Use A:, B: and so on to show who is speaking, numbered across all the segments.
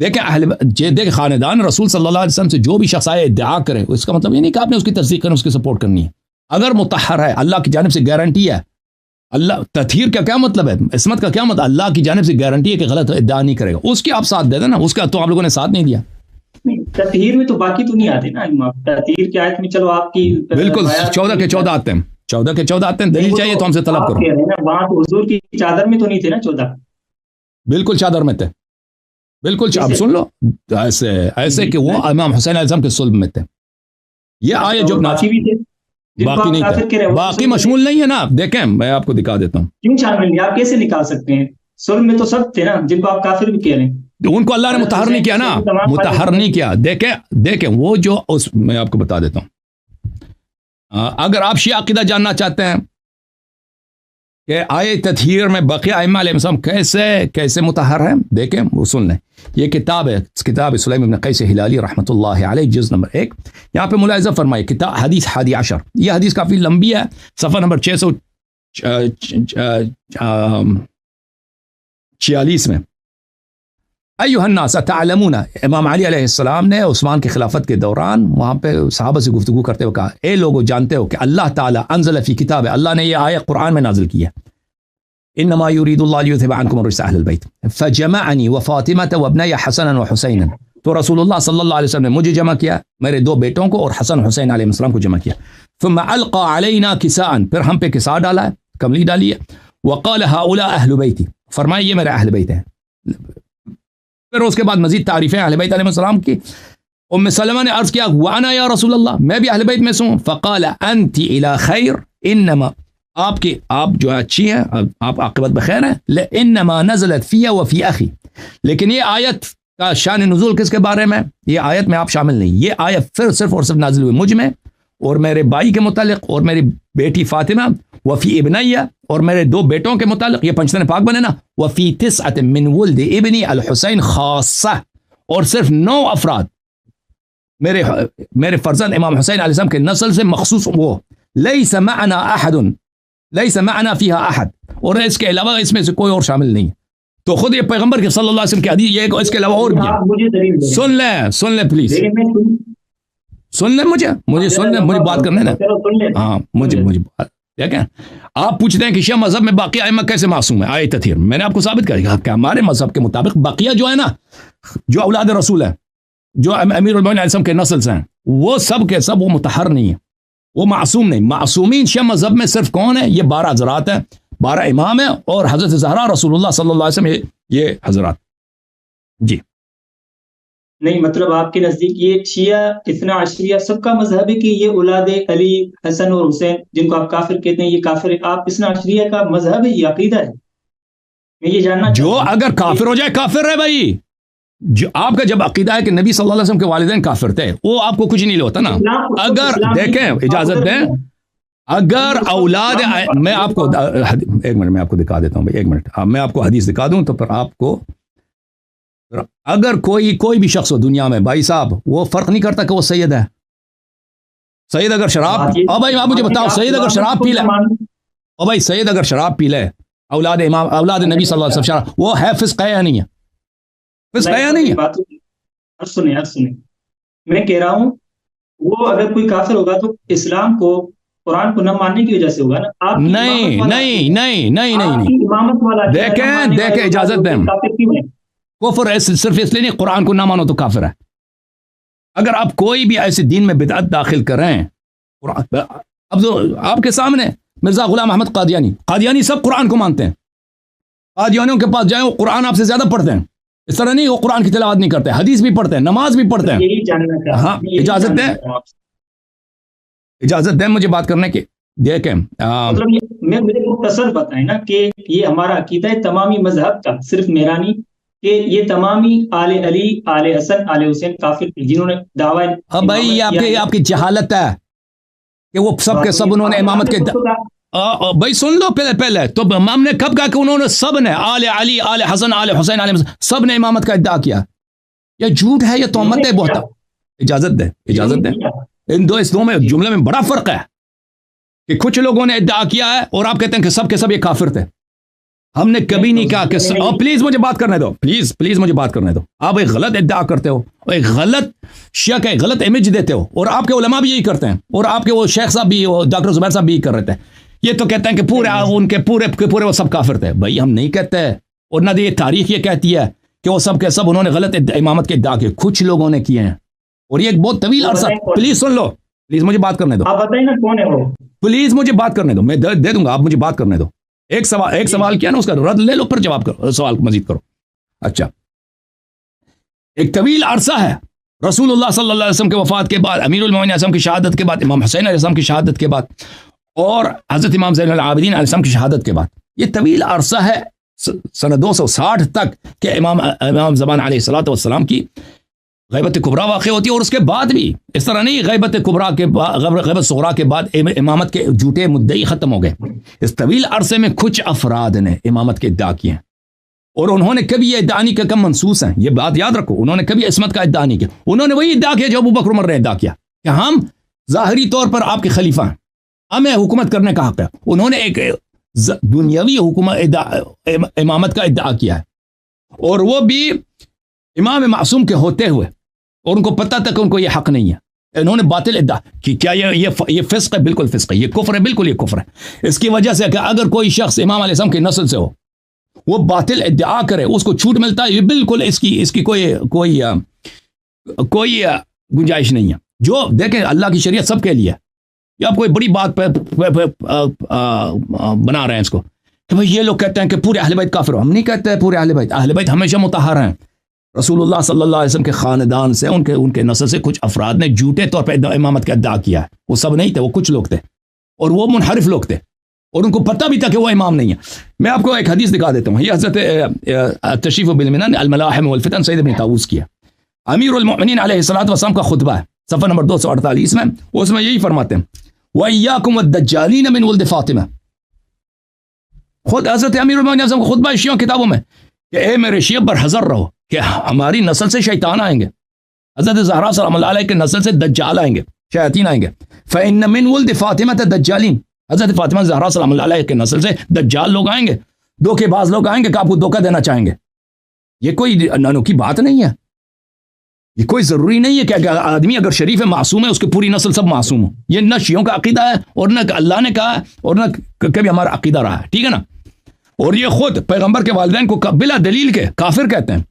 A: دیکھیں خاندان رسول صلی اللہ علیہ وسلم سے جو بھی شخص آئے ادعا کرے اس کا مطلب یہ نہیں کہ آپ نے اس کی تصدیق کرنی، اس کی سپورٹ کرنی ہے. اگر مطہر ہے، اللہ کی جانب سے گارنٹی ہے، اللہ تطہیر کا کیا مطلب ہے، عصمت کا کیا مطلب، اللہ کی جانب سے گارنٹی ہے کہ غلط ادعا نہیں کرے گا، اس کے آپ ساتھ دے دیں نا، اس کا تو آپ لوگوں نے ساتھ نہیں دیا.
B: تطہیر میں تو باقی تو نہیں آتے نا تطہیر کی آیت میں، چلو آپ کی
A: بالکل 14 کے 14 آتے ہیں، 14 کے 14 آتے ہیں. دلیل چاہیے تو ہم سے طلب کرو.
B: وہاں تو حضور کی چادر میں تو نہیں تھے نا 14. بالکل
A: چادر میں تھے، بالکل. اب سن لو ایسے کہ وہ امام حسین علیہ السلام کے صلب میں تھے. یہ آئے جو باقی نہیں تھے، باقی مشمول نہیں ہے نا. دیکھیں میں آپ کو دکھا دیتا ہوں.
B: کیوں شامل نہیں؟ آپ کیسے نکال سکتے ہیں؟ صلب میں تو سب تھے نا جن کو آپ کافر بھی کہہ رہے ہیں.
A: ان کو اللہ نے مطہر نہیں کیا نا، مطہر نہیں کیا. دیکھیں وہ جو میں آپ کو بتا دیتا ہوں. اگر آپ شیعہ عقیدہ جاننا چاہتے ہیں کہ آئے تطہیر میں بقیہ ائمہ علیہ السلام کیسے مطہر ہیں، دیکھیں وہ سن لیں. یہ کتاب ہے سلیم بن قیس ہلالی رحمۃ اللہ علیہ، جز نمبر 1. یہاں پہ ملاحظہ فرمائے کتاب حدیث 11. یہ حدیث کافی لمبی ہے، صفحہ نمبر 646 میں. ایھا الناس تعلمون، امام علی علیہ السلام نے عثمان کی خلافت کے دوران وہاں پہ صحابہ سے گفتگو کرتے ہوئے کہا، اے لوگو جانتے ہو کہ اللہ تعالیٰ انزل فی کتاب، اللہ نے یہ آیت قرآن میں نازل کی ہے، انما یرید اللہ لیذھب عنکم الرجس اہل البیت فجمعنی وفاطمۃ وابنی حسنا وحسینا. تو رسول اللہ صلی اللہ علیہ وسلم نے مجھے جمع کیا، میرے 2 بیٹوں کو اور حسن حسین علیہ السلام کو جمع کیا. ثم القى علینا کساء، پھر ہم پہ کساء ڈالا ہے، کملی ڈالی ہے. وقال هؤلاء اہل بیتی، فرمایا یہ میرے اہل بیت ہیں. پھر اس کے بعد مزید تعریفیں اہل بیت علیہ السلام کی. ام سلمہ نے عرض کیا وانا یا رسول اللہ، میں بھی اہل بیت میں سے ہوں. فقال انت الى خیر، انما آپ جو اچھی ہیں، آپ عاقبت بخیر ہیں. انما نزلت فی وفی اخی، لیکن یہ آیت کا شان نزول کس کے بارے میں، یہ آیت میں آپ شامل نہیں. یہ آیت پھر صرف اور صرف نازل ہوئی مجھ میں اور میرے بھائی کے متعلق اور میری بیٹی فاطمہ، وفی ابنیہ اور میرے 2 بیٹوں کے متعلق. یہ پنجتن پاک بنے نا. وفی 9 من ولد ابنی الحسین خاصہ، اور صرف 9 افراد میرے فرزند امام حسین علیہ السلام کے نسل سے مخصوص. وہ لیس معنا احد، لیس معنا فیہا احد، اور اس کے علاوہ اس میں سے کوئی اور شامل نہیں. تو خود یہ پیغمبر کے صلی اللہ علیہ وسلم کی حدیث، یہ اس کے علاوہ اور بھی. سن لیں پلیز، سن لیں مجھے سن لیں، مجھے بات کرنے نا. ہاں مجھے دیکھیں، آپ پوچھتے ہیں کہ شیعہ مذہب میں باقی ائمہ کیسے معصوم ہے آئے تطہیر. میں نے آپ کو ثابت کیا کہ ہمارے مذہب کے مطابق بقیہ جو ہے نا، جو اولاد رسول ہے، جو امیر المومنین علیہ السلام کے نسل سے ہیں، وہ سب کے سب وہ مطہر نہیں ہیں، وہ معصوم نہیں. معصومین شیعہ مذہب میں صرف کون ہے؟ یہ 12 حضرات ہیں، 12 امام ہیں، اور حضرت زہرا رسول اللہ صلی اللہ علیہ وسلم، یہ حضرات. جی
B: نہیں، مطلب آپ کے نزدیک یہ شیعہ اثنا عشریہ سب کا مذہب ہے کہ یہ اولاد علی، حسن اور حسین جن کو آپ کافر کہتے ہیں یہ کافر ہے؟ آپ اثنا عشریہ کا مذہب ہے، یہ عقیدہ ہے؟ میں یہ جاننا
A: جو اگر کافر ہو جائے کافر ہے بھائی. جو آپ کا جب عقیدہ ہے کہ نبی صلی اللہ علیہ وسلم کے والدین کافر تھے، وہ آپ کو کچھ نہیں ہوتا نا. اگر دیکھیں اجازت دیں، اگر اولاد، میں آپ کو ایک منٹ میں آپ کو دکھا دیتا ہوں بھائی، ایک منٹ میں آپ کو حدیث دکھا دوں تو پھر آپ کو. اگر کوئی بھی شخص ہو دنیا میں بھائی صاحب، وہ فرق نہیں کرتا کہ وہ سید ہے. سید اگر شراب، بھائی آپ مجھے بتاؤ، سید اگر شراب پی لے، بھائی سید اگر شراب پی لے، اولاد امام، اولاد نبی صلی اللہ علیہ وسلم، شراب، وہ ہے فسق ہے یا نہیں ہے؟ فسق ہے یا نہیں ہے؟
B: سنیں، میں کہہ رہا ہوں وہ اگر کوئی کافر ہوگا تو اسلام کو، قرآن کو نہ ماننے کی وجہ سے ہوگا نا. نہیں، دیکھیں
A: اجازت دیں، کفر صرف اس لیے نہیں قرآن کو نہ مانو تو کافر ہے. اگر آپ کوئی بھی ایسے دین میں بدعت داخل کریں، اب تو آپ کے سامنے مرزا غلام احمد قادیانی سب قرآن کو مانتے ہیں. قادیانیوں کے پاس جائیں، وہ قرآن آپ سے زیادہ پڑھتے ہیں. اس طرح نہیں، وہ قرآن کی تلاوت نہیں کرتے، حدیث بھی پڑھتے ہیں، نماز بھی پڑھتے ہیں. ہاں اجازت دیں مجھے بات کرنے کی. دیکھیں
B: مجھے مختصر بتائیں نا کہ یہ ہمارا عقیدہ ہے تمامی مذہب کا، صرف میرا نہیں، کہ یہ تمامی آل علی، آل حسن، آل حسین کافر جنہوں نے دعویٰ.
A: بھائی یہ آپ کی جہالت ہے کہ وہ سب کے سب انہوں نے امامت کے. بھائی سن لو پہلے تو امام نے کب کہا کہ انہوں نے سب نے آل علی، آل حسن، آل حسین، آل سب نے امامت کا ادعا کیا؟ یہ جھوٹ ہے، یہ تہمت ہے بہت. اجازت دیں اس دو میں جملے میں بڑا فرق ہے کہ کچھ لوگوں نے ادعا کیا ہے اور آپ کہتے ہیں کہ سب کے سب یہ کافر تھے. ہم نے کبھی نہیں کہا کہ پلیز مجھے بات کرنے دو، پلیز مجھے بات کرنے دو. آپ ایک غلط ادعا کرتے ہو، ایک غلط شک ہے، غلط امیج دیتے ہو، اور آپ کے علماء بھی یہی کرتے ہیں، اور آپ کے وہ شیخ صاحب بھی، ڈاکٹر زبیر صاحب بھی یہی کر رہے تھے. یہ تو کہتے ہیں کہ پورے ان کے پورے وہ سب کافر تھے. بھائی ہم نہیں کہتے، اور نہ یہ تاریخ یہ کہتی ہے کہ وہ سب کے سب انہوں نے غلط امامت کے ادعا کیے. کچھ لوگوں نے کیے ہیں، اور یہ ایک بہت طویل عرصہ. پلیز سن لو، پلیز مجھے بات کرنے دو.
B: آپ بتائیں نا کون ہے وہ.
A: پلیز مجھے بات کرنے دو، میں دے دوں گا، آپ مجھے بات کرنے دو. ایک سوال کیا نا، اس کا رد لے لو، پھر جواب کرو، سوال مزید کرو. اچھا، ایک طویل عرصہ ہے رسول اللہ صلی اللہ علیہ وسلم کے وفات کے بعد، امیر المومنین علیہ السلام کی شہادت کے بعد، امام حسین علیہ السلام کی شہادت کے بعد، اور حضرت امام زین العابدین علیہ السلام کی شہادت کے بعد، یہ طویل عرصہ ہے سنہ 260 تک کہ امام زمان علیہ الصلوۃ والسلام کی غیبت کبریٰ واقع ہوتی ہے. اور اس کے بعد بھی اس طرح نہیں، غیبت کبریٰ کے بعد، غیبت صغریٰ کے بعد امامت کے جھوٹے مدعی ختم ہو گئے. اس طویل عرصے میں کچھ افراد نے امامت کے ادعا کیے ہیں، اور انہوں نے کبھی یہ ادعا نہیں کیا، کم منسوس ہیں، یہ بات یاد رکھو. انہوں نے کبھی عصمت کا ادعا نہیں کیا. انہوں نے وہی ادعا کیا جو ابوبکر عمر نے ادعا کیا کہ ہم ظاہری طور پر آپ کے خلیفہ ہیں، ہمیں حکومت کرنے کا حق ہے. انہوں نے ایک دنیاوی حکومت امامت کا ادعا کیا ہے، اور وہ بھی امام معصوم کے ہوتے ہوئے، اور ان کو پتہ تھا کہ ان کو یہ حق نہیں ہے. انہوں نے باطل ادعا کہ کیا یہ فسق ہے، بالکل فسق ہے، یہ کفر ہے، بالکل یہ کفر ہے. اس کی وجہ سے کہ اگر کوئی شخص امام علیہ السلام کی نسل سے ہو، وہ باطل ادعا کرے، اس کو چھوٹ ملتا ہے، یہ بالکل اس کی کوئی گنجائش نہیں ہے. جو دیکھیں اللہ کی شریعت سب کے لیے، یا آپ کوئی بڑی بات پہ بنا رہے ہیں اس کو کہ بھئی یہ لوگ کہتے ہیں کہ پورے اہل بیت کافر ہو. ہم نہیں کہتے ہیں پورے اہل بیت ہمیشہ مطہر ہیں. رسول اللہ صلی اللہ علیہ وسلم کے خاندان سے، ان کے نسل سے کچھ افراد نے جھوٹے طور پہ امامت کا ادعا کیا ہے. وہ سب نہیں تھے، وہ کچھ لوگ تھے، اور وہ منحرف لوگ تھے، اور ان کو پتہ بھی تھا کہ وہ امام نہیں ہے. میں آپ کو ایک حدیث دکھا دیتا ہوں. یہ حضرت تشریف بالمنن الملاحم والفتن سید ابن طاووس کی ہے. امیر المؤمنین علیہ الصلوۃ والسلام کا خطبہ ہے، صفحہ نمبر 248 میں. اس میں یہی فرماتے ہیں وَإِيَّاكُمْ وَالدَّجَّالِينَ مِنْ وَلْدِ فاطمہ. خود حضرت امیر المؤمنین کا خطبہ ہے شیعوں کتابوں میں کہ اے میرے شیعہ برحذر رہو کہ ہماری نسل سے شیطان آئیں گے. حضرت زہرا سلام اللہ علیہ کے نسل سے دجال آئیں گے، شیاطین آئیں گے. فَإِنَّ مِنْ وَلْدِ فاطمہ دجالین. حضرت فاطمہ زہرا سلام اللہ علیہ کے نسل سے دجال لوگ آئیں گے، دھوکے باز لوگ آئیں گے کہ آپ کو دھوکہ دینا چاہیں گے. یہ کوئی انوکھی بات نہیں ہے. یہ کوئی ضروری نہیں ہے کہ آدمی اگر شریف معصوم ہے اس کی پوری نسل سب معصوم ہو. یہ نہ شیعوں کا عقیدہ ہے، اور نہ اللہ نے کہا ہے، اور نہ کبھی ہمارا عقیدہ رہا ہے. ٹھیک ہے نا. اور یہ خود پیغمبر کے والدین کو بلا دلیل کے کافر کہتے ہیں،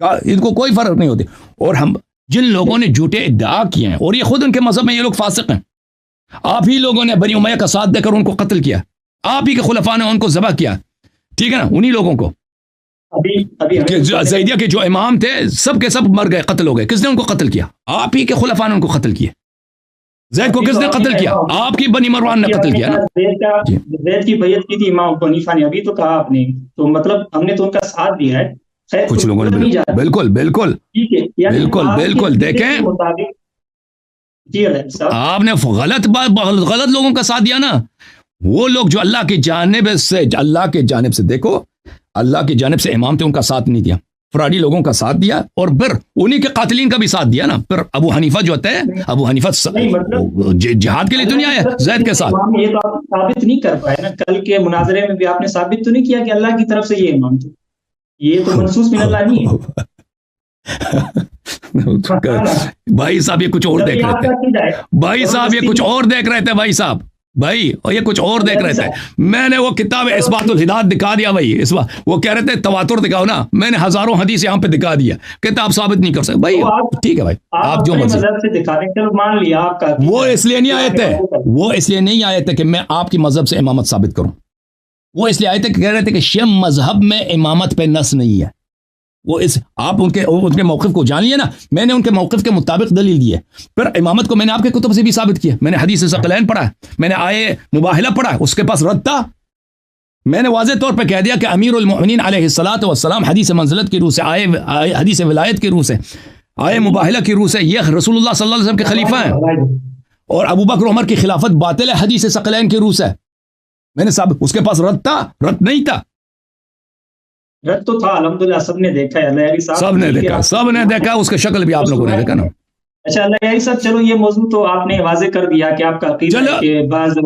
A: ان کو کوئی فرق نہیں ہوتی. اور ہم جن لوگوں نے جھوٹے ادعا کیے ہیں، اور یہ خود ان کے مذہب میں یہ لوگ فاسق ہیں. آپ ہی لوگوں نے بنی امیہ کا ساتھ دے کر ان کو قتل کیا، آپ ہی کے خلفاء نے ان کو ذبح کیا. ٹھیک ہے نا. انہی لوگوں کو زیدیہ کے جو امام تھے سب کے سب مر گئے، قتل ہو گئے. کس نے ان کو قتل کیا؟ آپ ہی کے خلفاء نے ان کو قتل کیا. زید کو کس نے قتل کیا؟ آپ کی بنی مروان نے قتل کیا نا.
B: زید کی بیعت کی تھی امام ابو حنیفہ نے، ابھی تو کہا آپ نے، تو مطلب ہم نے تو ان کا ساتھ دیا ہے.
A: کچھ لوگوں نے بالکل دیکھیں، آپ نے غلط لوگوں کا ساتھ دیا نا. وہ لوگ جو اللہ کی جانب سے دیکھو، اللہ کی جانب سے امام تھے، ان کا ساتھ نہیں دیا، فراڈی لوگوں کا ساتھ دیا، اور پھر انہی کے قاتلین کا بھی ساتھ دیا نا. پھر ابو حنیفہ جو ہوتا ہے، ابو حنیفہ جہاد کے لیے تو نہیں آیا زید کے ساتھ.
B: یہ تو آپ ثابت نہیں کر پائے نا. کل کے مناظرے میں بھی آپ نے ثابت تو نہیں کیا کہ اللہ کی طرف سے یہ امام تھے. یہ تو منصوص من اللہ نہیں ہے.
A: بھائی صاحب یہ کچھ اور دیکھ رہے تھے، بھائی صاحب یہ کچھ اور دیکھ رہے تھے، بھائی صاحب بھائی اور یہ کچھ اور دیکھ رہے تھے. میں نے وہ کتاب اثبات الہدایت دکھا دیا بھائی. وہ کہہ رہے تھے تواتر دکھاؤ نا، میں نے ہزاروں حدیث یہاں پہ دکھا دیا، کتاب ثابت نہیں کر سکتے بھائی. ٹھیک ہے بھائی، آپ جو مرضی. وہ اس لیے نہیں آئے تھے کہ میں آپ کی مذہب سے امامت ثابت کروں. وہ اس لیے آئے تھے کہ کہہ رہے تھے کہ شیعہ مذہب میں امامت پہ نص نہیں ہے. آپ ان کے موقف کو جان لیے نا. میں نے ان کے موقف کے مطابق دلیل دی ہے. پھر امامت کو میں نے آپ کے کتب سے بھی ثابت کیا. میں نے حدیث ثقلین پڑھا ہے، میں نے آئے مباہلہ پڑھا، اس کے پاس رد تھا. میں نے واضح طور پہ کہہ دیا کہ امیر المؤمنین علیہ الصلوۃ والسلام حدیث منزلت کی روح سے، آئے حدیث ولایت کی روح سے، آئے مباہلہ کی روح سے یہ رسول اللہ صلی اللہ علیہ وسلم کے خلیفہ ہیں، اور ابو بکر عمر کی خلافت باطل ہے حدیث ثقلین کی روح سے. میں نے ثابت. اس کے پاس رد تھا؟ رد نہیں تھا.
B: رد تو تھا الحمدللہ، سب نے دیکھا ہے،
A: سب نے دیکھا. اس کا شکل بھی آپ لوگوں نے دیکھا نا.
B: اچھا اللہ صاحب، چلو یہ موضوع تو آپ نے واضح کر دیا کہ آپ کا عقیدہ ہے کہ بعض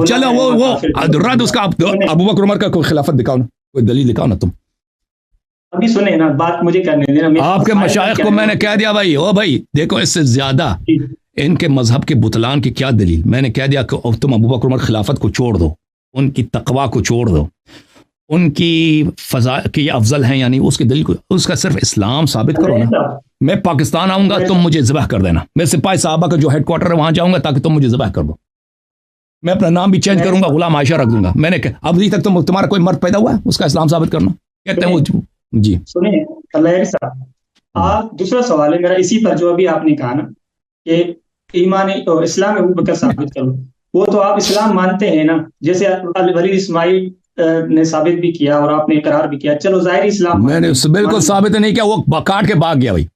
A: چلو وہ رد اس کا ابو بکر عمر کا کوئی خلافت دکھاؤ نا. کوئی دلیل دکھاؤ نا تم.
B: ابھی سنیں نا بات مجھے کرنے دینا.
A: آپ کے مشائخ کو میں نے کہہ دیا بھائی او بھائی دیکھو اس سے زیادہ ان کے مذہب کے بطلان کی کیا دلیل. میں نے کہہ دیا کہ تم ابو بکر عمر خلافت کو چھوڑ دو, ان کی تقوا کو چھوڑ دو, ان کی فضا کی افضل ہیں, یعنی اس کی دلیل کو اس کا صرف اسلام ثابت کرو نا. میں پاکستان آؤں گا تم مجھے ذبح کر دینا. میں سپاہی صحابہ کا جو ہیڈ کوارٹر ہے وہاں جاؤں گا تاکہ تم مجھے ذبح کر دو. میں اپنا نام بھی چینج کروں گا, غلام عائشہ رکھ دوں گا. میں نے ابھی تک تمہارا کوئی مرد پیدا ہوا ہے اس کا اسلام ثابت کرنا کہتے ہیں وہ جی.
B: سنیں اللہ صاحب, آپ دوسرا سوال ہے میرا اسی پر جو ابھی آپ نے کہا نا کہ ایمان اسلام ابو بکر ثابت کرو, وہ تو آپ اسلام مانتے ہیں نا, جیسے ولید اسماعیل نے ثابت بھی کیا اور آپ نے اقرار بھی کیا, چلو ظاہری اسلام
A: میں نے بالکل ثابت نہیں کیا, وہ کاٹ کے بھاگ گیا. بھائی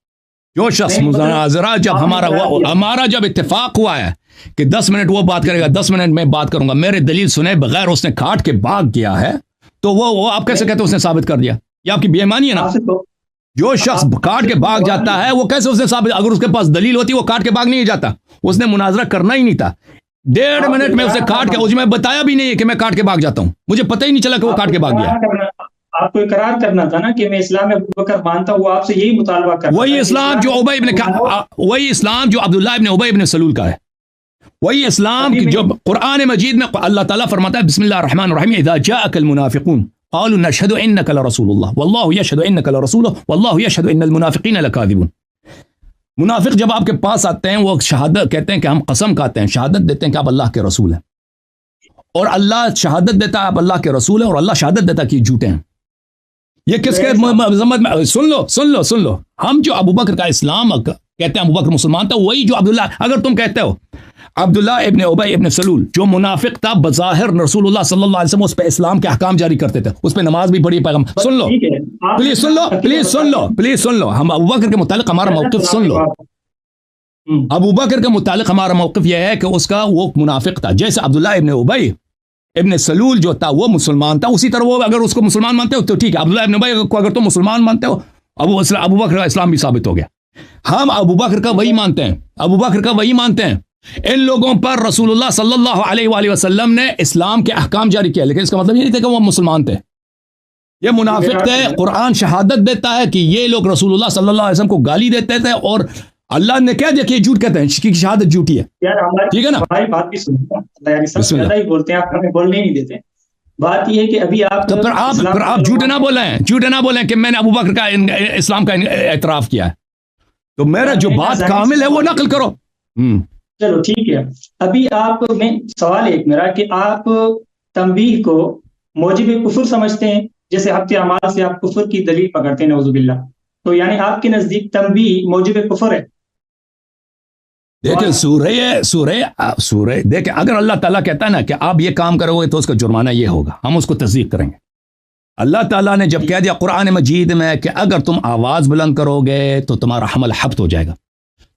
A: جو شخص مناظرہ جب ہمارا جب اتفاق ہوا ہے کہ 10 منٹ وہ بات کرے گا 10 منٹ میں بات کروں گا, میرے دلیل سنے بغیر اس نے کاٹ کے بھاگ گیا ہے, تو وہ آپ کیسے کہتے ہیں اس نے ثابت کر دیا؟ یہ آپ کی بے ایمانی ہے نا. جو شخص کاٹ کے بھاگ جاتا ہے وہ کیسے اس نے ثابت, اگر اس کے پاس دلیل ہوتی وہ کاٹ کے بھاگ نہیں جاتا, اس نے مناظرہ کرنا ہی نہیں تھا. 1.5 منٹ میں اسے کاٹ کے, میں بتایا بھی نہیں ہے کہ میں کاٹ کے بھاگ جاتا ہوں, مجھے پتہ ہی نہیں چلا کہ وہ کاٹ کے بھاگ گیا.
B: آپ کو اقرار کرنا تھا نا کہ میں اسلام ابو بکر مانتا ہوں, وہ آپ سے یہی مطالبہ کرتا ہے.
A: وہی اسلام جو وہی اسلام جو عبداللہ ابن ابی ابن سلول کا ہے, وہی اسلام جو قرآن مجید میں اللہ تعالیٰ فرماتا ہے بسم اللہ الرحمن الرحیم اذا جاءك المنافقون قالوا نشهد انك لرسول الله والله يشهد انك لرسوله والله يشهد ان المنافقين لكاذبون. منافق جب آپ کے پاس آتے ہیں وہ شہادت کہتے ہیں کہ ہم قسم کھاتے ہیں, شہادت دیتے ہیں کہ آپ اللہ کے رسول ہیں, اور اللہ شہادت دیتا ہے آپ اللہ کے رسول ہیں, اور اللہ شہادت دیتا ہے کہ جھوٹے ہیں. یہ کس کے مذمت میں؟ سن لو ہم جو ابو بکر کا اسلام کہتے ہیں ابو بکر مسلمان تھا, وہی جو عبداللہ, اگر تم کہتے ہو عبداللہ ابن ابی ابن سلول جو منافق تھا بظاہر رسول اللہ صلی اللہ علیہ وسلم اس پہ اسلام کے احکام جاری کرتے تھے, اس پہ نماز بھی پڑھی, پیغام سن لو پلیز سن لو ہم ابو بکر کے متعلق ہمارا موقف سن لو. ابو بکر کے متعلق ہمارا موقف یہ ہے کہ اس کا وہ منافق تھا, جیسے عبداللہ ابن ابی ابن سلول جو تھا وہ مسلمان تھا, اسی طرح وہ اگر اس کو مسلمان مانتے ہو تو ٹھیک ہے, عبداللہ ابن ابی کو اگر تم مسلمان مانتے ہو ابو بکر کا اسلام بھی ثابت ہو گیا. ہم ابو بکر کا وہی مانتے ہیں. ان لوگوں پر رسول اللہ صلی اللہ علیہ وآلہ وسلم نے اسلام کے احکام جاری کیا, لیکن اس کا مطلب یہ نہیں تھا کہ وہ مسلمان تھے, یہ منافق تھے. قرآن شہادت دیتا ہے کہ یہ لوگ رسول اللہ صلی اللہ علیہ وسلم کو گالی دیتے تھے, اور اللہ نے کہہ دیا کہ یہ جھوٹ کہتے ہیں, کی شہادت جھوٹی ہے. ٹھیک ہے نا,
B: ہماری بات بھی سنتے ہی بولتے ہیں, آپ ہمیں بولنے نہیں دیتے. بات یہ ہے کہ ابھی
A: آپ جھوٹ نہ بولیں کہ میں نے ابو بکر کا اسلام کا اعتراف کیا ہے, تو میرا جو بات کامل ہے وہ نقل کرو.
B: چلو ٹھیک ہے. ابھی آپ میں سوال ایک میرا کہ آپ تنبیہ کو موجب کفر سمجھتے ہیں, جیسے ہفتے اعمال سے آپ کفر کی دلیل پکڑتے ہیں نعوذ باللہ, تو یعنی آپ کے نزدیک تنبیہ موجب کفر ہے.
A: دیکھیں سورہ دیکھیں, اگر اللہ تعالیٰ کہتا ہے نا کہ آپ یہ کام کرو گے تو اس کا جرمانہ یہ ہوگا, ہم اس کو تصدیق کریں گے. اللہ تعالیٰ نے جب کہہ دیا قرآن مجید میں کہ اگر تم آواز بلند کرو گے تو تمہارا حمل حبط ہو جائے گا,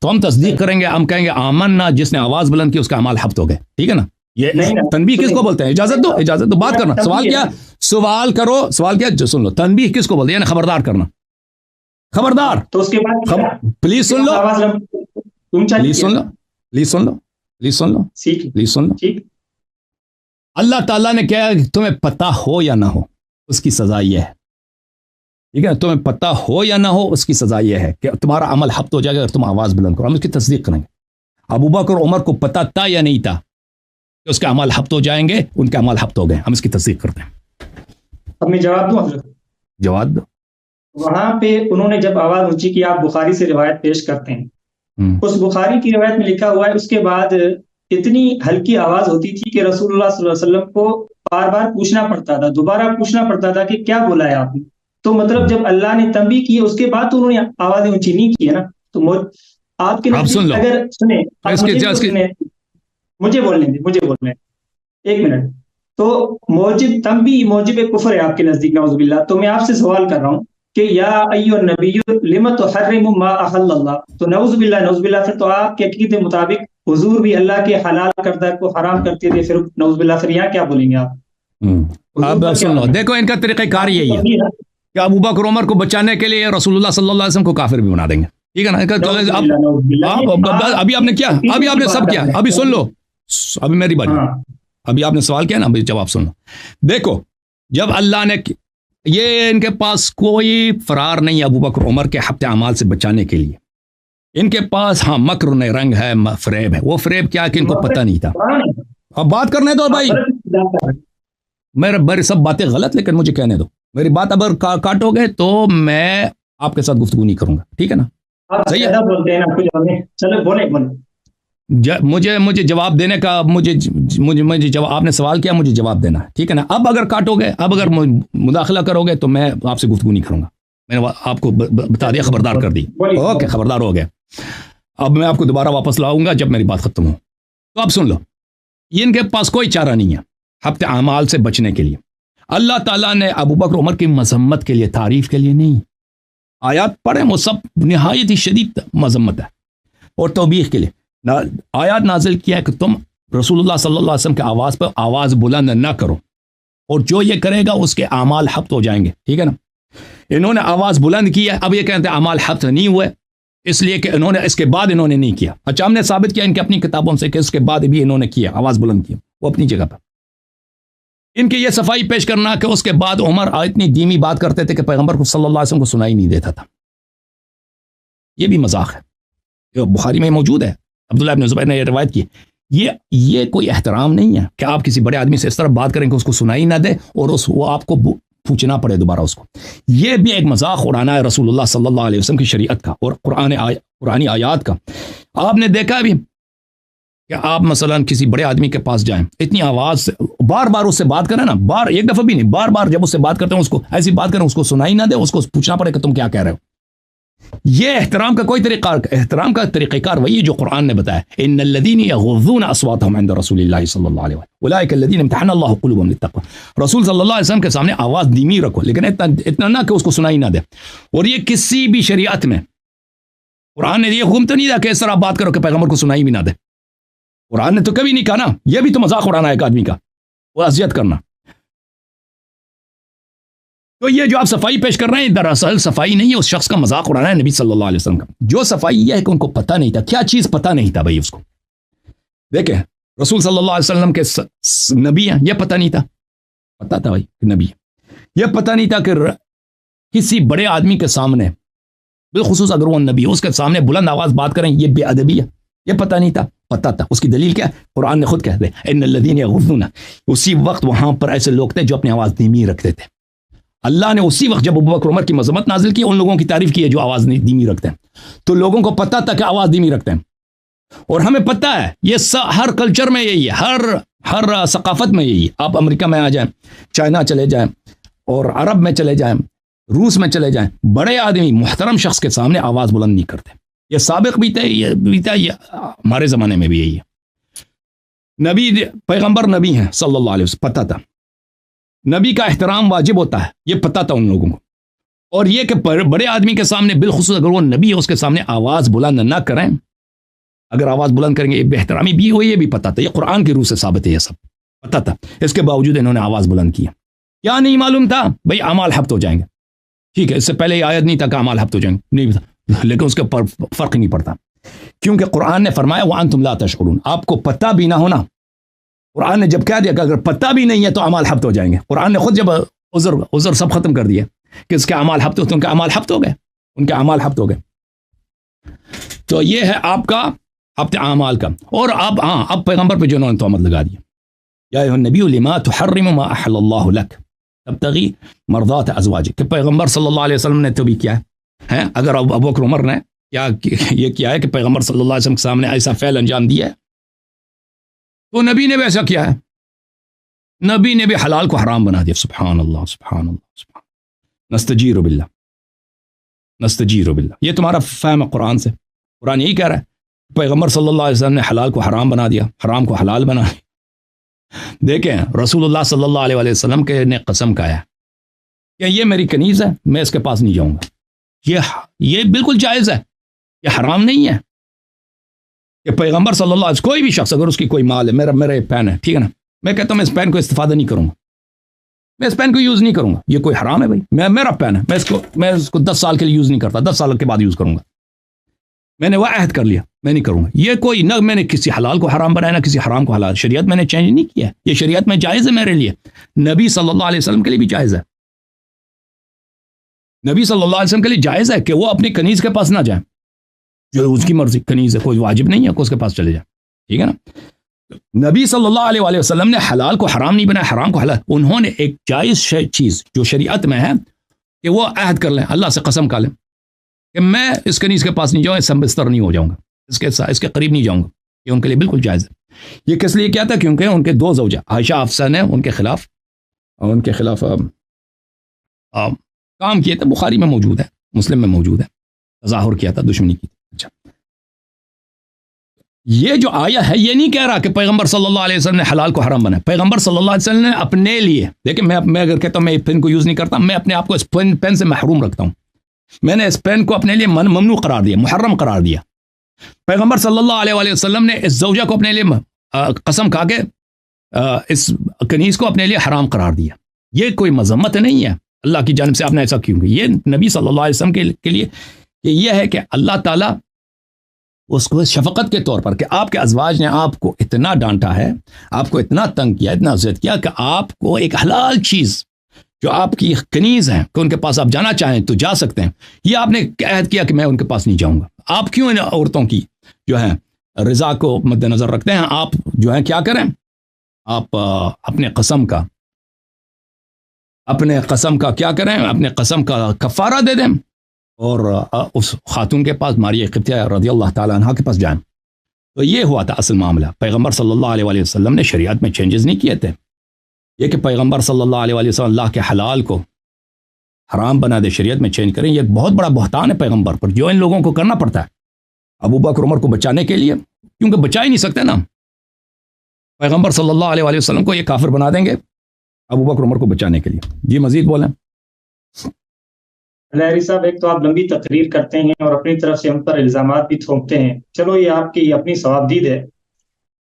A: تو ہم تصدیق کریں گے, ہم کہیں گے آمنا, جس نے آواز بلند کی اس کا اعمال حبط ہو گئے. ٹھیک ہے نا, یہ تنبیہ کس کو بولتے ہیں؟ اجازت دو بات کرنا. سوال کیا جو سن لو, تنبیہ کس کو بولتے ہیں؟ یعنی خبردار کرنا. خبردار. تو اس کے بعد پلیز سن لو. اللہ تعالیٰ نے کہا تمہیں پتہ ہو یا نہ ہو اس کی سزا یہ ہے. ٹھیک ہے, تمہیں پتہ ہو یا نہ ہو اس کی سزا یہ ہے کہ تمہارا عمل حبط ہو جائے گا اگر تم آواز بلند کرو. ہم اس کی تصدیق کریں گے. ابو بکر اور عمر کو پتہ تھا یا نہیں تھا کہ اس کے عمل حبط ہو جائیں گے؟ ان کے عمل حبط ہو گئے, ہم اس کی تصدیق کرتے ہیں.
B: اب میں جواب دوں حضرت؟
A: جواب دو.
B: وہاں پہ انہوں نے جب آواز اونچی کی, آپ بخاری سے روایت پیش کرتے ہیں, اس بخاری کی روایت میں لکھا ہوا ہے اس کے بعد اتنی ہلکی آواز ہوتی تھی کہ رسول اللہ صلی اللہ علیہ وسلم کو بار بار پوچھنا پڑتا تھا, دوبارہ پوچھنا پڑتا تھا کہ کیا بولا ہے آپ نے. تو مطلب جب اللہ نے تنبیہ کی اس کے بعد تو انہوں نے آوازیں اونچی نہیں کی ہے نا. تو آپ کے اگر سنیں, مجھے بولنے ایک منٹ. تو موجب کفر ہے آپ کے نزدیک نعوذ باللہ. تو میں آپ سے سوال کر رہا ہوں کہ یا ایھا النبی لم تحرم ما احل اللہ. تو نعوذ باللہ پھر تو آپ کے عقیدے کے مطابق حضور بھی اللہ کے حلال کردہ کو حرام کرتے تھے, پھر نعوذ باللہ پھر یہاں کیا بولیں گے آپ؟
A: آپ سن لو, دیکھو ان کا طریقہ کار یہی ہے کہ ابو بکر عمر کو بچانے کے لیے رسول اللہ صلی اللہ علیہ وسلم کو کافر بھی بنا دیں گے. ٹھیک ہے نا, ابھی آپ نے کیا, ابھی آپ نے سب کیا. ابھی سن لو, ابھی میری بات, ابھی آپ نے سوال کیا نا, ابھی جواب سن لو. دیکھو جب اللہ نے یہ ان کے پاس کوئی فرار نہیں ہے ابو بکر عمر کے حبت اعمال سے بچانے کے لیے. ان کے پاس ہاں مکر نے رنگ ہے، فریب ہے. وہ فریب کیا کہ ان کو پتہ نہیں تھا. اب بات کرنے دو بھائی، میرے سب باتیں غلط لیکن مجھے کہنے دو. میری بات اگر کاٹو گے تو میں آپ کے ساتھ گفتگو نہیں کروں گا، ٹھیک ہے نا؟ صحیح ہے. مجھے جواب دینے کا مجھے آپ نے سوال کیا، مجھے جواب دینا ہے، ٹھیک ہے نا؟ اب اگر کاٹو گے، اب اگر مداخلہ کرو گے تو میں آپ سے گفتگو نہیں کروں گا. میں نے آپ کو بتا دیا، خبردار کر دی. اوکے، خبردار ہو گیا. اب میں آپ کو دوبارہ واپس لاؤں گا جب میری بات ختم ہو. تو اب سن لو، یہ ان کے پاس کوئی چارہ نہیں ہے حبت اعمال سے بچنے کے لیے. اللہ تعالیٰ نے ابو بکر عمر کی مذمت کے لیے، تعریف کے لیے نہیں. آیات پڑھیں، وہ سب نہایت ہی شدید مذمت ہے اور توبیخ کے لیے. آیات نازل کیا ہے کہ تم رسول اللہ صلی اللہ علیہ وسلم کے آواز پر آواز بلند نہ کرو، اور جو یہ کرے گا اس کے اعمال حبط ہو جائیں گے، ٹھیک ہے نا؟ انہوں نے آواز بلند کی ہے، اب یہ کہتے ہیں اعمال حبط نہیں ہوئے، اس لیے کہ انہوں نے اس کے بعد انہوں نے نہیں کیا. اچھا، ہم نے ثابت کیا ان کی اپنی کتابوں سے کہ اس کے بعد بھی انہوں نے کیا، آواز بلند کی، وہ اپنی جگہ پر. ان کی یہ صفائی پیش کرنا کہ اس کے بعد عمر اتنی دھیمی بات کرتے تھے کہ پیغمبر کو صلی اللہ علیہ وسلم کو سنائی نہیں دیتا تھا، یہ بھی مذاق ہے. یہ بخاری میں موجود ہے، عبداللہ ابن زبیر نے یہ روایت کی. یہ کوئی احترام نہیں ہے کہ آپ کسی بڑے آدمی سے اس طرح بات کریں کہ اس کو سنائی نہ دے اور وہ آپ کو پوچھنا پڑے دوبارہ اس کو. یہ بھی ایک مذاق اڑانا ہے رسول اللہ صلی اللہ علیہ وسلم کی شریعت کا اور قرآنی آیات کا. آپ نے دیکھا بھی کہ آپ مثلا کسی بڑے آدمی کے پاس جائیں، اتنی آواز سے بار بار اس سے بات کریں نا، ایک دفعہ بھی نہیں، بار بار جب اس سے بات کرتے ہیں اس کو ایسی بات کریں اس کو سنائی نہ دے، اس کو پوچھنا پڑے کہ تم کیا کہہ رہے ہو. یہ احترام کا کوئی احترام کا طریقہ کار وہی ہے جو قرآن نے بتایا. ان الذین یغضون اصواتهم عند رسول اللہ صلی اللہ علیہ وسلم اولئک الذین امتحن اللہ قلوبهم للتقوی. رسول صلی اللہ علیہ وسلم کے سامنے آواز دھیمی رکھو، لیکن اتنا نہ کہ اس کو سنائی نہ دے. اور یہ کسی بھی شریعت میں قرآن نے یہ حکم تو نہیں دیا کہ اس طرح بات کرو کہ پیغمبر کو سنائی بھی نہ دے. قرآن نے تو کبھی نہیں کہا نا. یہ بھی تو مذاق اڑانا ہے ایک آدمی کا، وہ اذیت کرنا. تو یہ جو آپ صفائی پیش کر رہے ہیں دراصل صفائی نہیں ہے، اس شخص کا مذاق اڑانا ہے نبی صلی اللہ علیہ وسلم کا. جو صفائی یہ ہے کہ ان کو پتہ نہیں تھا. کیا چیز پتہ نہیں تھا بھائی اس کو؟ دیکھیں رسول صلی اللہ علیہ وسلم کے نبی ہیں، یہ پتہ نہیں تھا. پتہ تھا بھائی کہ نبی ہے. یہ پتہ نہیں تھا کہ کسی بڑے آدمی کے سامنے، بالخصوص اگر وہ نبی ہو، اس کے سامنے بلند آواز بات کریں یہ بے ادبی ہے. یہ پتہ نہیں تھا. پتہ تھا. اس کی دلیل کیا ہے؟ قرآن نے خود کہتے ہیں ان الذین یغضون. اسی وقت وہاں پر ایسے لوگ تھے جو اپنی آواز دھیمی رکھتے تھے. اللہ نے اسی وقت جب ابو بکر عمر کی مذمت نازل کی، ان لوگوں کی تعریف کی ہے جو آواز دھیمی رکھتے ہیں. تو لوگوں کو پتہ تھا کہ آواز دھیمی رکھتے ہیں، اور ہمیں پتہ ہے یہ ہر کلچر میں یہی ہے، ہر ثقافت میں یہی ہے. آپ امریکہ میں آ جائیں، چائنا چلے جائیں، اور عرب میں چلے جائیں، روس میں چلے جائیں، بڑے آدمی محترم شخص کے سامنے آواز بلند نہیں کرتے. یہ سابق بھی تھے، یہ ہمارے زمانے میں بھی یہی ہے. نبی پیغمبر نبی ہیں صلی اللہ علیہ وسلم، پتہ تھا. نبی کا احترام واجب ہوتا ہے، یہ پتہ تھا ان لوگوں کو. اور یہ کہ بڑے آدمی کے سامنے، بالخصوص اگر وہ نبی ہے، اس کے سامنے آواز بلند نہ کریں. اگر آواز بلند کریں گے یہ بے احترامی بھی ہو. یہ بھی پتہ تھا، یہ قرآن کی روح سے ثابت ہے، یہ سب پتہ تھا. اس کے باوجود انہوں نے آواز بلند کیا. کیا نہیں معلوم تھا؟ بھئی اعمال حبط ہو جائیں گے. ٹھیک ہے، اس سے پہلے یہ آیت نہیں تھا کہ اعمال حبط ہو جائیں گے، نہیں تھا، لیکن اس کے اوپر فرق نہیں پڑتا، کیونکہ قرآن نے فرمایا وَأَنْتُمْ لَا تَشْعُرُونَ. آپ کو پتہ بھی نہ ہونا. قرآن نے جب کہہ دیا کہ اگر پتہ بھی نہیں ہے تو اعمال حبط ہو جائیں گے، قرآن نے خود جب عذر سب ختم کر دیا کہ اس کے اعمال حبط ہوتے، ان کے اعمال حبط ہو گئے، ان کے اعمال حبط ہو گئے. تو یہ ہے آپ کا حبط اعمال کا. اور اب پیغمبر پہ جو انہوں نے تہمت لگا دی، یا ایھا النبی لما تحرم ما احل اللہ لک تبتغی مرضات ازواجک، کہ پیغمبر صلی اللہ علیہ وسلم نے تو بھی کیا ہے. اگر ابو بکر عمر نے یہ کیا ہے کہ پیغمبر صلی اللہ علیہ وسلم کے سامنے ایسا فعل انجام دیا ہے، تو نبی نے بھی ایسا کیا ہے. نبی نے بھی حلال کو حرام بنا دیا. سبحان اللہ سبحان اللہ سبحان اللہ. نستجیر باللہ نستجیر باللہ. یہ تمہارا فہم ہے قرآن سے. قرآن یہی کہہ رہا ہے پیغمبر صلی اللہ علیہ وسلم نے حلال کو حرام بنا دیا، حرام کو حلال بنا دیا. دیکھیں رسول اللہ صلی اللہ علیہ وسلم کے نے قسم کھایا کہ یہ میری کنیز ہے، میں اس کے پاس نہیں جاؤں گا. یہ بالکل جائز ہے، یہ حرام نہیں ہے کہ پیغمبر صلی اللہ علیہ وسلم، کوئی بھی شخص اگر اس کی کوئی مال ہے، میرا پین ہے، ٹھیک ہے نا، میں کہتا ہوں میں اس پین کو استفادہ نہیں کروں گا، میں اس پین کو یوز نہیں کروں گا. یہ کوئی حرام ہے بھائی؟ میرا پین ہے، میں اس کو 10 سال کے لیے یوز نہیں کرتا، 10 سال کے بعد یوز کروں گا. میں نے وہ عہد کر لیا، میں نہیں کروں گا. یہ کوئی نہ میں نے کسی حلال کو حرام بنایا، نہ کسی حرام کو حلال. شریعت میں نے چینج نہیں کیا، یہ شریعت میں جائز ہے میرے لیے، نبی صلی اللہ علیہ وسلم کے لیے بھی جائز ہے. نبی صلی اللہ علیہ وسلم کے لیے جائز ہے کہ وہ اپنی کنیز کے پاس نہ جائیں، جو اس کی مرضی کنیز ہے، کوئی واجب نہیں ہے کہ اس کے پاس چلے جائیں، ٹھیک ہے نا۔ نبی صلی اللہ علیہ وآلہ وسلم نے حلال کو حرام نہیں بنایا، حرام کو حلال، انہوں نے ایک جائز چیز جو شریعت میں ہے کہ وہ عہد کر لیں، اللہ سے قسم کھا لیں کہ میں اس کنیز کے پاس نہیں جاؤں، اس سے بستر نہیں ہو جاؤں گا، اس کے قریب نہیں جاؤں گا، یہ ان کے لیے بالکل جائز ہے۔ یہ کس لیے کیا تھا؟ کیونکہ ان کے دو زوجہ عائشہ حفصہ نے ان کے خلاف کام کیے تھے، بخاری میں موجود ہے، مسلم میں موجود ہے، تظاہر کیا تھا دشمنی کی۔ اچھا، یہ جو آیا ہے یہ نہیں کہہ رہا کہ پیغمبر صلی اللہ علیہ وسلم نے حلال کو حرام بنایا، پیغمبر صلی اللہ علیہ وسلم نے اپنے لیے، دیکھیں میں اگر کہتا ہوں میں پین کو یوز نہیں کرتا، میں اپنے آپ کو اس پین سے محروم رکھتا ہوں، میں نے اس پین کو اپنے لیے ممنوع قرار دیا، محرم قرار دیا۔ پیغمبر صلی اللہ علیہ وآلہ وسلم نے اس زوجہ کو اپنے لیے قسم کھا کے اس کنیز کو اپنے لیے حرام قرار دیا۔ یہ کوئی مذمت نہیں ہے اللہ کی جانب سے، آپ نے ایسا کیوں کہ یہ نبی صلی اللہ علیہ وسلم کے لیے کہ یہ ہے کہ اللہ تعالیٰ اس کو شفقت کے طور پر کہ آپ کے ازواج نے آپ کو اتنا ڈانٹا ہے، آپ کو اتنا تنگ کیا، اتنا عزت کیا کہ آپ کو ایک حلال چیز جو آپ کی کنیز ہیں کہ ان کے پاس آپ جانا چاہیں تو جا سکتے ہیں، یہ آپ نے عہد کیا کہ میں ان کے پاس نہیں جاؤں گا۔ آپ کیوں ان عورتوں کی جو ہے رضا کو مد نظر رکھتے ہیں؟ آپ جو ہے کیا کریں، آپ اپنے قسم کا کیا کریں، اپنے قسم کا کفارہ دے دیں اور اس خاتون کے پاس ماریہ قبطیہ رضی اللہ تعالیٰ عنہ کے پاس جائیں۔ تو یہ ہوا تھا اصل معاملہ۔ پیغمبر صلی اللہ علیہ وآلہ وسلم نے شریعت میں چینجز نہیں کیے تھے، یہ کہ پیغمبر صلی اللہ علیہ وآلہ وسلم اللہ کے حلال کو حرام بنا دے، شریعت میں چینج کریں، یہ بہت بڑا بہتان ہے پیغمبر پر جو ان لوگوں کو کرنا پڑتا ہے ابو بکر عمر کو بچانے کے لیے، کیونکہ بچا ہی نہیں سکتے نا، پیغمبر صلی اللہ علیہ وآلہ وسلم کو یہ کافر بنا دیں گے ابو بکر عمر کو بچانے کے لیے۔ جی مزید بولیں۔
B: لہری صاحب، ایک تو آپ لمبی تقریر کرتے ہیں اور اپنی طرف سے ہم پر الزامات بھی تھوپتے ہیں، چلو یہ آپ کی اپنی ثوابدید ہے۔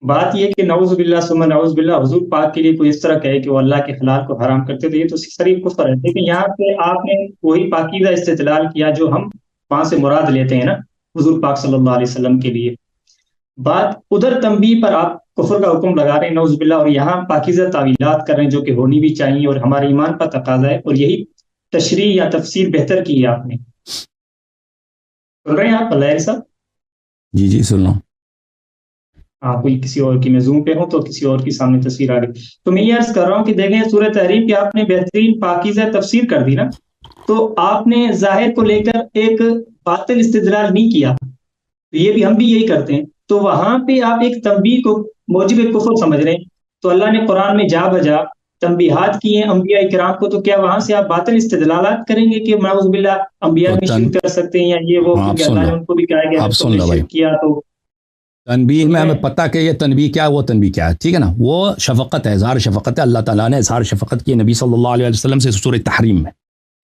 B: بات یہ کہ نعوذ باللہ ثم نعوذ باللہ حضور پاک کے لیے کوئی اس طرح کہے کہ وہ اللہ کے حلال کو حرام کرتے، تو یہ تو صریح کفر ہے۔ لیکن یہاں پہ آپ نے وہی پاکیزہ استدلال کیا جو ہم وہاں سے مراد لیتے ہیں نا حضور پاک صلی اللہ علیہ وسلم کے لیے۔ بات ادھر تنبیہ پر آپ کفر کا حکم لگا رہے ہیں نعوذ باللہ، اور یہاں پاکیزہ تعویلات کر رہے ہیں جو کہ ہونی بھی چاہیے اور ہمارے ایمان پر تقاضا ہے، اور یہی تشریح یا تفسیر بہتر کی ہے آپ نے۔ سن رہے ہیں آپ لہری صاحب؟
A: جی سن رہا ہوں۔
B: ہاں، کوئی کسی اور کی، میں زوم پہ ہوں تو کسی اور کی سامنے تصویر آ گئی، تو میں یہ عرض کر رہا ہوں کہ دیکھیں سورہ تحریم کی آپ نے بہترین پاکیزہ تفسیر کر دی نا، تو آپ نے ظاہر کو لے کر ایک باطل استدلال نہیں کیا، تو یہ بھی ہم بھی یہی کرتے ہیں، تو وہاں پہ آپ ایک تنبیہ کو موجب کفر سمجھ رہے ہیں، تو اللہ نے قرآن میں جا بجا تنبیہات کی ہیں انبیاء کرام کو، تو کیا وہاں سے آپ باطل استدلالات کریں گے کہ نعوذ باللہ انبیاء بھی شرک کر سکتے ہیں یا یہ وہ، کیونکہ اللہ نے ان کو بھی کہا گیا شرک کیا تو
A: تنبیہ میں ہمیں پتہ کہ یہ تنبیہ کیا ہے، وہ تنبیہ کیا ہے، ٹھیک ہے نا، وہ شفقت ہے، اظہار شفقت ہے، اللہ تعالیٰ نے اظہار شفقت کی نبی صلی اللہ علیہ وسلم سے سورہ تحریم میں،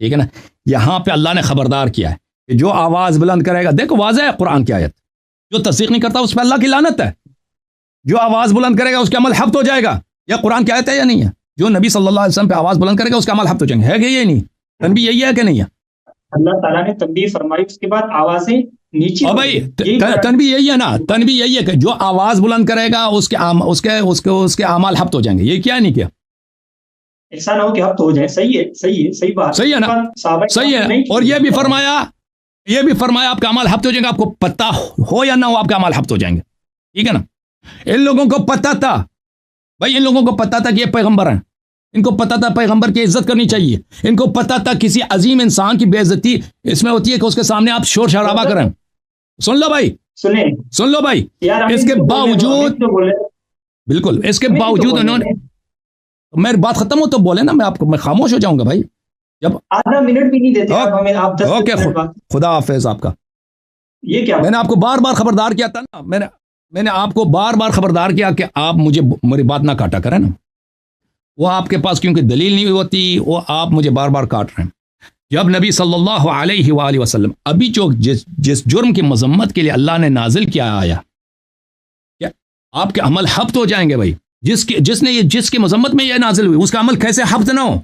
A: ٹھیک ہے نا۔ یہاں پہ اللہ نے خبردار کیا ہے کہ جو آواز بلند کرے گا، دیکھو واضح ہے قرآن کی آیت، جو تصدیق نہیں کرتا اس پہ اللہ کی لعنت ہے، جو آواز بلند کرے گا اس کا عمل حبط ہو جائے گا۔ یہ قرآن کی آیت ہے یا نہیں ہے؟ جو نبی صلی اللہ علیہ وسلم پہ آواز بلند کرے گا اس کا عمل حبط ہو جائیں گے، ہے کہ یہ نہیں؟ تنبیہ یہی ہے کہ نہیں ہے؟
B: اللہ تعالیٰ نے تنبیہ فرمائی، اس کے بعد آوازیں نیچے،
A: اور بھائی تنبیہ یہی ہے نا، تنبیہ یہی ہے کہ جو آواز بلند کرے گا اس کے اعمال حبط ہو جائیں گے، یہ کیا نہیں کیا؟
B: ایسا نہ ہو کہ حبط ہو جائے، صحیح ہے، صحیح بات،
A: صحیح ہے نا، صحیح ہے۔ اور یہ بھی فرمایا آپ کا عمل حبط ہو جائیں گے، آپ کو پتہ ہو یا نہ ہو آپ کا عمل حبط ہو جائیں گے، ٹھیک ہے نا۔ ان لوگوں کو پتہ تھا بھائی، ان لوگوں کو پتہ تھا کہ یہ پیغمبر ہیں، ان کو پتہ تھا پیغمبر کی عزت کرنی چاہیے، ان کو پتہ تھا کسی عظیم انسان کی بے عزتی اس میں ہوتی ہے کہ اس کے سامنے آپ شور شرابہ کریں۔ سن لو بھائی، سن لو بھائی، اس کے باوجود بالکل اس کے باوجود انہوں نے، میری بات ختم ہو تو بولے نا، میں خاموش ہو جاؤں گا بھائی جب
B: آدھا منٹ بھی نہیں دیتے آپ ہمیں، آپ 10 منٹ بعد۔
A: خدا حافظ آپ کا۔
B: یہ کیا؟
A: میں نے آپ کو بار بار خبردار کیا تھا نا، میں نے آپ کو بار بار خبردار کیا کہ آپ مجھے میری بات نہ کاٹا کریں نا، وہ آپ کے پاس کیونکہ دلیل نہیں ہوتی، وہ آپ مجھے بار بار کاٹ رہے ہیں۔ جب نبی صلی اللہ علیہ وآلہ وسلم ابھی جس جرم کی مذمت کے لیے اللہ نے نازل کیا آیا، کیا آپ کے عمل حبط ہو جائیں گے بھائی؟ جس کی مذمت میں یہ نازل ہوئی اس کا عمل کیسے حبط نہ ہو؟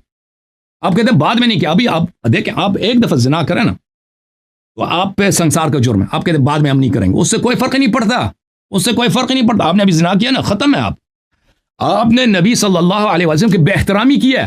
A: آپ کہتے ہیں بعد میں نہیں کیا، ابھی آپ دیکھیں، آپ ایک دفعہ زنا کریں نا تو آپ پہ سنسار کا جرم ہے، آپ کہتے ہیں بعد میں ہم نہیں کریں گے، اس سے کوئی فرق نہیں پڑتا، اس سے کوئی فرق نہیں پڑتا۔ آپ نے ابھی زنا کیا نا، ختم ہے، آپ نے نبی صلی اللہ علیہ وسلم کی بے احترامی کی ہے،